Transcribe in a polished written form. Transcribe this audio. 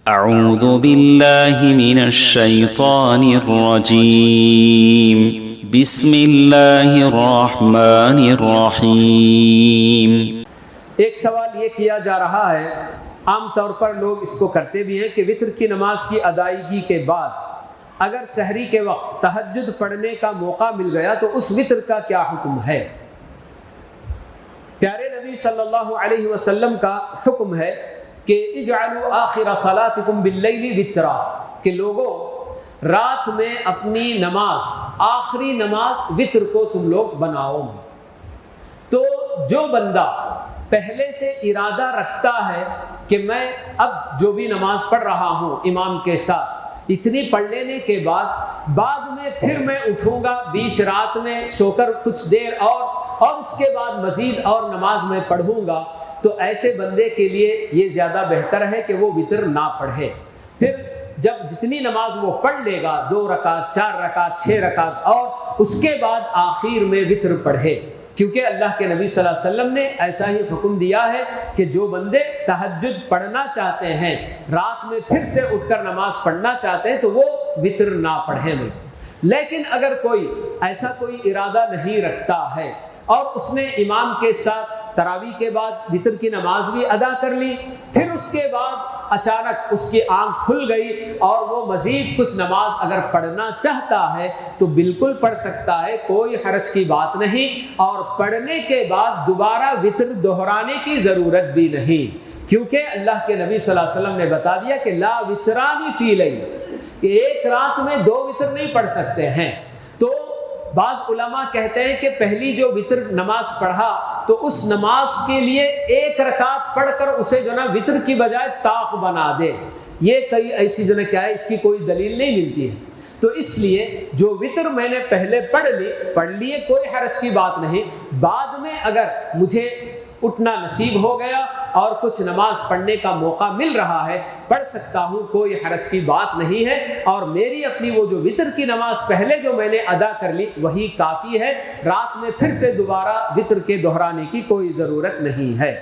اعوذ باللہ من الشیطان الرجیم بسم اللہ الرحمن الرحیم۔ ایک سوال یہ کیا جا رہا ہے، عام طور پر لوگ اس کو کرتے بھی ہیں کہ وتر کی نماز کی ادائیگی کے بعد اگر سحری کے وقت تہجد پڑھنے کا موقع مل گیا تو اس وتر کا کیا حکم ہے؟ پیارے نبی صلی اللہ علیہ وسلم کا حکم ہے کہ اجعلوا آخر صلاتکم باللیل وترا، کہ لوگوں رات میں اپنی نماز، آخری نماز وتر کو تم لوگ بناؤ۔ تو جو بندہ پہلے سے ارادہ رکھتا ہے کہ میں اب جو بھی نماز پڑھ رہا ہوں امام کے ساتھ، اتنی پڑھ لینے کے بعد میں پھر میں اٹھوں گا بیچ رات میں سو کر کچھ دیر اور اس کے بعد مزید اور نماز میں پڑھوں گا، تو ایسے بندے کے لیے یہ زیادہ بہتر ہے کہ وہ وتر نہ پڑھے۔ پھر جب جتنی نماز وہ پڑھ لے گا، 2 رکعت 4 رکعت 6 رکعت، اور اس کے بعد آخر میں وتر پڑھے، کیونکہ اللہ کے نبی صلی اللہ علیہ وسلم نے ایسا ہی حکم دیا ہے کہ جو بندے تہجد پڑھنا چاہتے ہیں، رات میں پھر سے اٹھ کر نماز پڑھنا چاہتے ہیں، تو وہ وتر نہ پڑھیں۔ لیکن اگر کوئی ایسا کوئی ارادہ نہیں رکھتا ہے اور اس نے امام کے ساتھ تراویح کے بعد وتر کی نماز بھی ادا کر لی، پھر اس کے بعد اچانک اس کی آنکھ کھل گئی اور وہ مزید کچھ نماز اگر پڑھنا چاہتا ہے تو بالکل پڑھ سکتا ہے، کوئی حرج کی بات نہیں، اور پڑھنے کے بعد دوبارہ وتر دہرانے کی ضرورت بھی نہیں، کیونکہ اللہ کے نبی صلی اللہ علیہ وسلم نے بتا دیا کہ لا وتران فی لیل، کہ ایک رات میں 2 وتر نہیں پڑھ سکتے ہیں۔ تو بعض علماء کہتے ہیں کہ پہلی جو وتر نماز پڑھا تو اس نماز کے لیے 1 رکعت پڑھ کر اسے جو نا وتر کی بجائے طاق بنا دے۔ یہ کئی ایسی جو کیا ہے، اس کی کوئی دلیل نہیں ملتی ہے۔ تو اس لیے جو وتر میں نے پہلے پڑھ لیے کوئی حرج کی بات نہیں، بعد میں اگر مجھے اٹھنا نصیب ہو گیا اور کچھ نماز پڑھنے کا موقع مل رہا ہے، پڑھ سکتا ہوں، کوئی حرج کی بات نہیں ہے، اور میری اپنی وہ جو وتر کی نماز پہلے جو میں نے ادا کر لی وہی کافی ہے، رات میں پھر سے دوبارہ وتر کے دہرانے کی کوئی ضرورت نہیں ہے۔